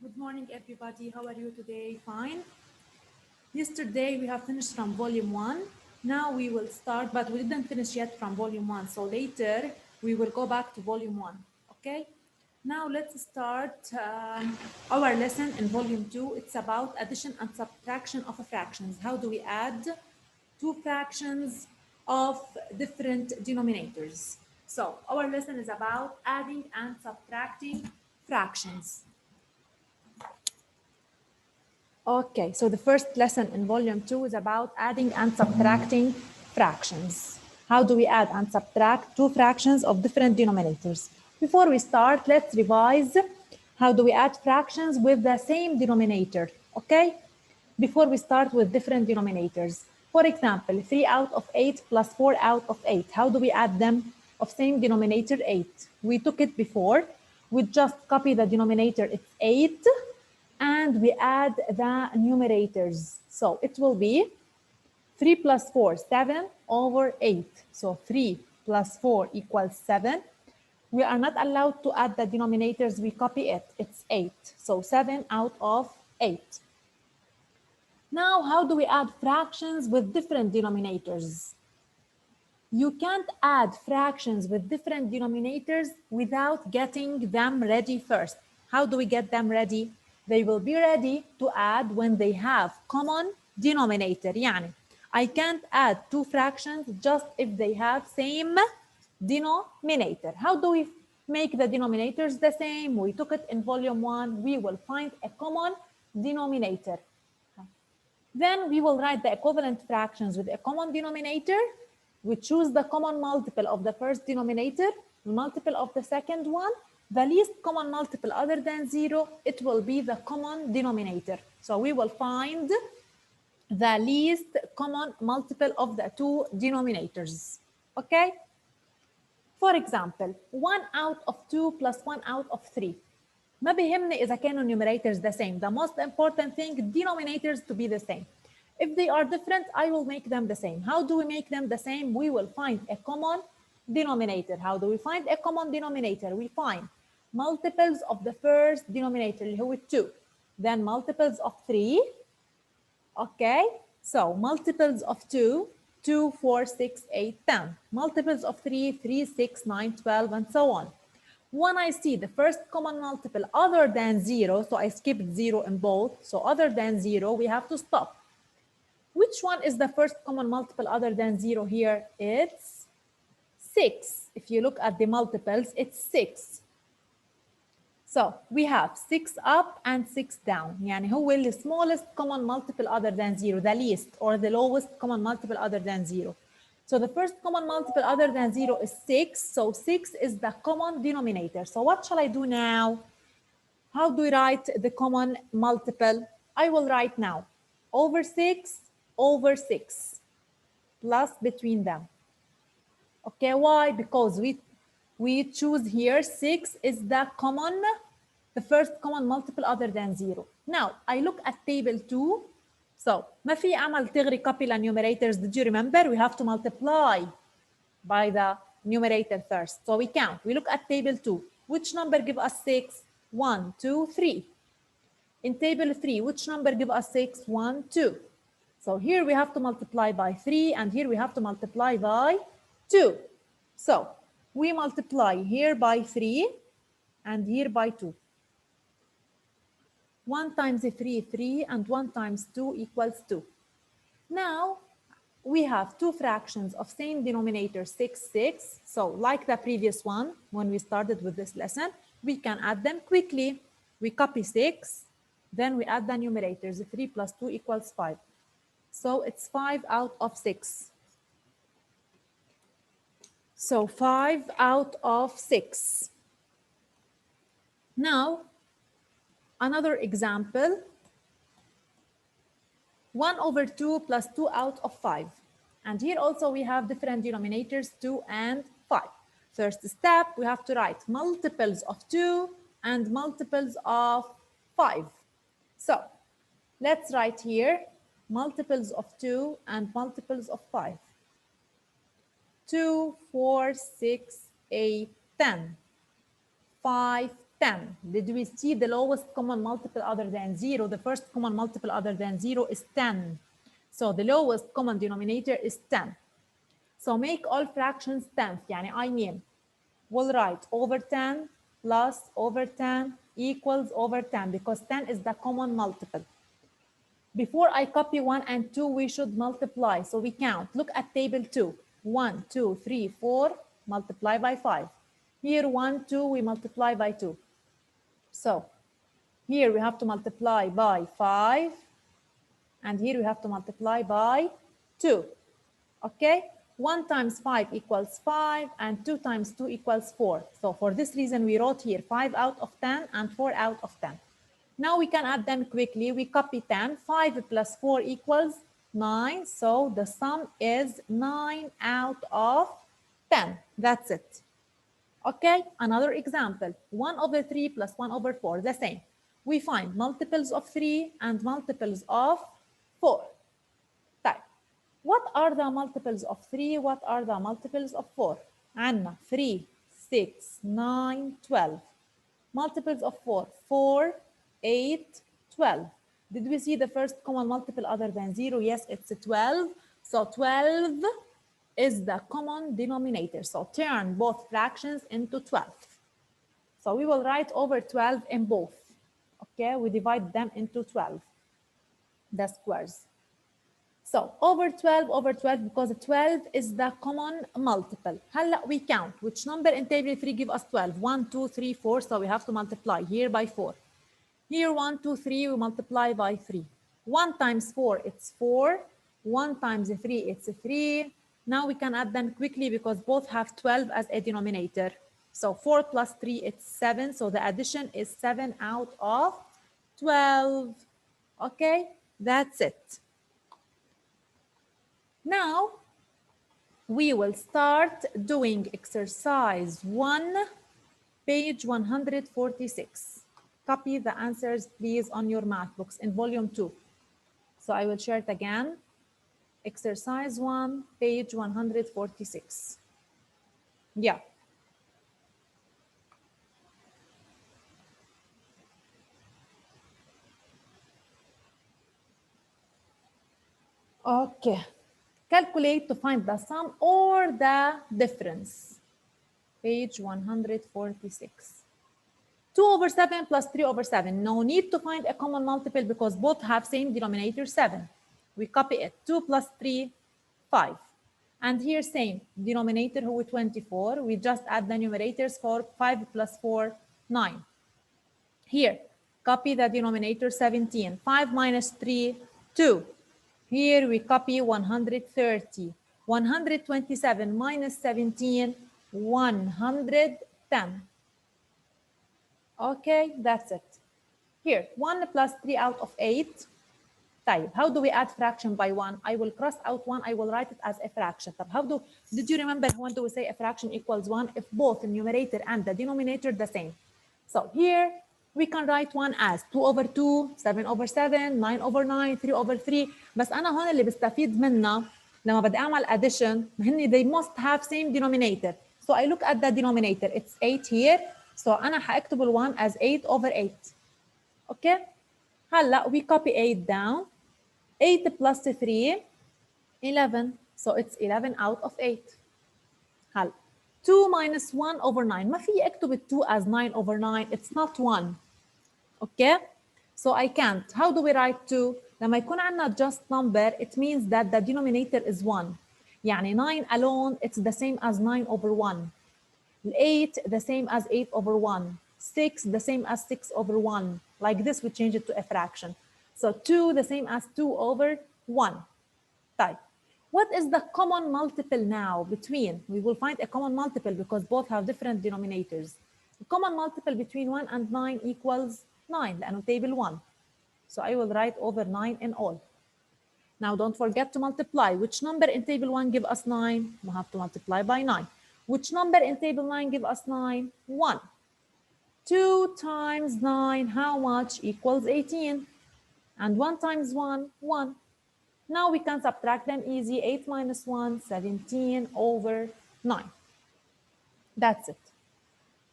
Good morning, everybody. How are you today? Fine. Yesterday we have finished from volume one. Now we will start, but we didn't finish yet from volume one. So later we will go back to volume one. Okay. Now let's start our lesson in volume two. It's about addition and subtraction of fractions. How do we add two fractions of different denominators? So our lesson is about adding and subtracting fractions. Okay, so the first lesson in volume two is about adding and subtracting fractions. How do we add and subtract two fractions of different denominators? Before we start, let's revise how do we add fractions with the same denominator, okay? Before we start with different denominators. For example, 3 out of 8 plus 4 out of 8. How do we add them of same denominator 8? We took it before. We just copy the denominator, it's 8 and we add the numerators. So it will be 3 plus 4, 7 over 8. So 3 plus 4 equals 7. We are not allowed to add the denominators, we copy it, it's 8. So 7 out of 8. Now, how do we add fractions with different denominators? You can't add fractions with different denominators without getting them ready first. How do we get them ready? They will be ready to add when they have common denominator. يعني I can't add two fractions just if they have same denominator. How do we make the denominators the same? We took it in volume one. We will find a common denominator. Then we will write the equivalent fractions with a common denominator. We choose the common multiple of the first denominator, multiple of the second one, the least common multiple other than 0, it will be the common denominator. So we will find the least common multiple of the two denominators. Okay? For example, 1 out of 2 plus 1 out of 3. ما بيهمني إذا كانوا numerators the same. The most important thing, denominators to be the same. If they are different, I will make them the same. How do we make them the same? We will find a common denominator. How do we find a common denominator? We find multiples of the first denominator, اللي هو 2. Then multiples of 3. Okay, so multiples of 2, 2, 4, 6, 8, 10. Multiples of 3, 3, 6, 9, 12, and so on. When I see the first common multiple other than 0, so I skipped 0 in both, so other than 0, we have to stop. Which one is the first common multiple other than 0 here? It's 6. If you look at the multiples, it's 6. So we have 6 up and 6 down. يعني هو the smallest common multiple other than 0, the least or the lowest common multiple other than 0. So the first common multiple other than 0 is 6. So 6 is the common denominator. So what shall I do now? How do we write the common multiple? I will write now over 6 over 6 plus between them. Okay, why? Because we choose here 6 is the first common multiple other than 0. Now, I look at table 2. So, ما في أعمل تغري copy numerators. Did you remember? We have to multiply by the numerator first. So we count. We look at table 2. Which number give us 6? 1, 2, 3. In table 3, which number give us 6? 1, 2. So here we have to multiply by 3 and here we have to multiply by 2. So we multiply here by 3 and here by 2. 1 times 3, 3, and 1 times 2 equals 2. Now we have two fractions of same denominator, 6, 6. So like the previous one, when we started with this lesson, we can add them quickly. We copy 6, then we add the numerators. 3 plus 2 equals 5. So it's 5 out of 6. So 5 out of 6. Now, another example. 1 over 2 plus 2 out of 5. And here also we have different denominators, 2 and 5. First step, we have to write multiples of 2 and multiples of 5. So let's write here multiples of 2 and multiples of 5. 2, 4, 6, 8, 10. 5, 10. Did we see the lowest common multiple other than 0? The first common multiple other than 0 is 10. So the lowest common denominator is 10. So make all fractions 10th. يعني I mean, we'll write over 10 plus over 10 equals over 10 because 10 is the common multiple. Before I copy 1 and 2, we should multiply. So we count. Look at table 2. 1, 2, 3, 4, multiply by 5. Here 1, 2, we multiply by 2. So here we have to multiply by 5. And here we have to multiply by 2. Okay? 1 times 5 equals 5 and 2 times 2 equals 4. So for this reason, we wrote here 5 out of 10 and 4 out of 10. Now we can add them quickly. We copy 10. 5 plus 4 equals 9. So the sum is 9 out of 10. That's it. Okay, another example. 1 over 3 plus 1 over 4, the same. We find multiples of 3 and multiples of 4. Type. What are the multiples of 3? What are the multiples of 4? عندنا 3, 6, 9, 12. Multiples of 4, 4, 8, 12. Did we see the first common multiple other than 0? Yes, it's 12. So 12 is the common denominator. So turn both fractions into 12. So we will write over 12 in both. Okay, we divide them into 12, the squares. So over 12 because 12 is the common multiple. هلا we count. Which number in table 3 give us 12? 1, 2, 3, 4. So we have to multiply here by 4. Here 1, 2, 3, we multiply by 3. 1 times 4, it's 4. 1 times 3, it's 3. Now we can add them quickly because both have 12 as a denominator. So 4 plus 3, it's 7. So the addition is 7 out of 12. Okay, that's it. Now, we will start doing exercise 1, page 146. Copy the answers, please, on your math books in volume 2. So I will share it again. Exercise 1, page 146. Yeah. Okay. Calculate to find the sum or the difference. Page 146. 2 over 7 plus 3 over 7. No need to find a common multiple because both have same denominator 7. We copy it. 2 plus 3, 5. And here same denominator who is 24. We just add the numerators for 5 plus 4, 9. Here, copy the denominator 17. 5 minus 3, 2. Here we copy 130. 127 minus 17, 110. Okay, that's it. Here, 1 plus 3 out of 8. طيب, how do we add fraction by 1? I will cross out 1, I will write it as a fraction. طب did you remember when do we say a fraction equals 1? If both the numerator and the denominator the same. So here, we can write 1 as 2 over 2, 7 over 7, 9 over 9, 3 over 3. بس أنا هون اللي بستفيد منها لما بدي أعمل addition, هني they must have same denominator. So I look at the denominator, it's 8 here. So أنا حأكتب ال 1 as 8 over 8. Okay? هلا we copy 8 down. 8 plus 3, 11. So it's 11 out of 8. هلا 2 minus 1 over 9. ما في أكتب 2 as 9 over 9. It's not 1. Okay? So I can't. How do we write 2? لما يكون عندنا just number, it means that the denominator is 1. يعني 9 alone, it's the same as 9 over 1. 8, the same as 8 over 1. 6, the same as 6 over 1. Like this, we change it to a fraction. So 2, the same as 2 over 1. Type. What is the common multiple now between? We will find a common multiple because both have different denominators. The common multiple between 1 and 9 equals 9, لأنه table 1. So I will write over 9 in all. Now don't forget to multiply. Which number in table 1 give us 9? We have to multiply by 9. Which number in table 9 give us 9? 1. 2 times 9, how much? Equals 18. And 1 times 1, 1. Now we can subtract them easy. 8 minus 1, 17 over 9. That's it.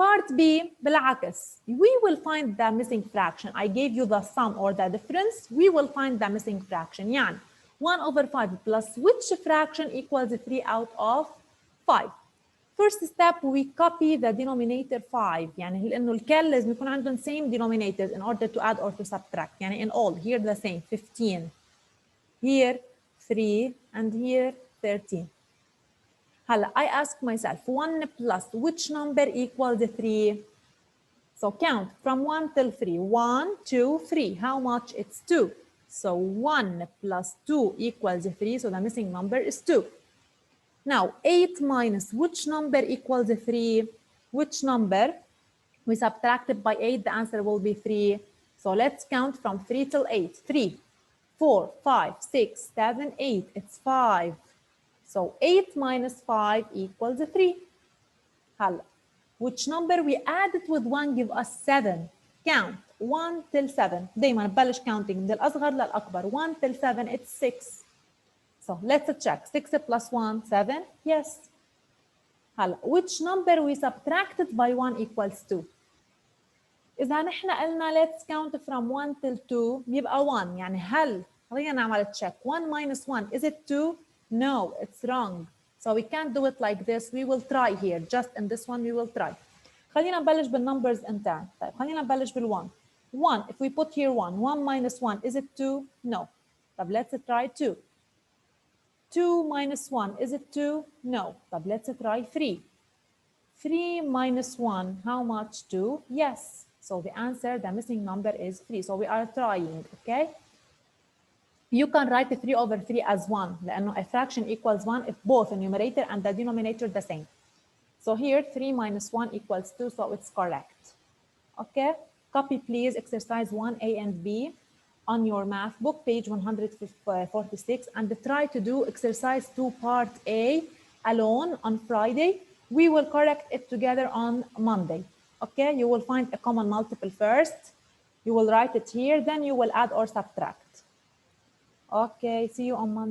Part B, بالعكس, we will find the missing fraction. I gave you the sum or the difference. We will find the missing fraction. يعني 1 over 5 plus which fraction equals 3 out of 5. First step, we copy the denominator 5. يعني لأنه الكل لازم يكون عندهم same denominators in order to add or to subtract. يعني in all, here the same, 15. Here 3 and here 13. هلا I ask myself 1 plus which number equals 3? So count from 1 till 3. 1, 2, 3. How much? It's 2. So 1 plus 2 equals 3. So the missing number is 2. Now 8 minus which number equals 3? Which number? We subtracted by 8. The answer will be 3. So let's count from 3 till 8. 3, 4, 5, 6, 7, 8. It's 5. So 8 minus 5 equals 3. هلا which number we added with 1 give us 7. Count 1 till 7. دايما نبلش counting من الأصغر للأكبر. 1 till 7 it's 6. So let's check. 6 plus 1, 7. Yes. هلا which number we subtracted by 1 equals 2. إذا نحن قلنا let's count from 1 till 2 يبقى 1. يعني هل خلينا نعمل check. 1 minus 1 is it 2? No, it's wrong. So we can't do it like this. We will try here. Just in this one we will try. خلينا نبلش بالnumbers in turn. طيب خلينا نبلش بال1. 1, if we put here 1. 1 minus 1, is it 2? No. طب let's try 2. 2 minus 1, is it 2? No. طب let's try 3. 3 minus 1, how much? 2? Yes. So the answer, the missing number is 3. So we are trying, okay? You can write 3 over 3 as 1 لأنه a fraction equals 1 if both the numerator and the denominator the same. So here 3 minus 1 equals 2, so it's correct. Okay, copy please exercise 1A and B on your math book, page 146, and try to do exercise 2 part A alone on Friday. We will correct it together on Monday. Okay, you will find a common multiple first. You will write it here, then you will add or subtract. Okay, see you on Monday.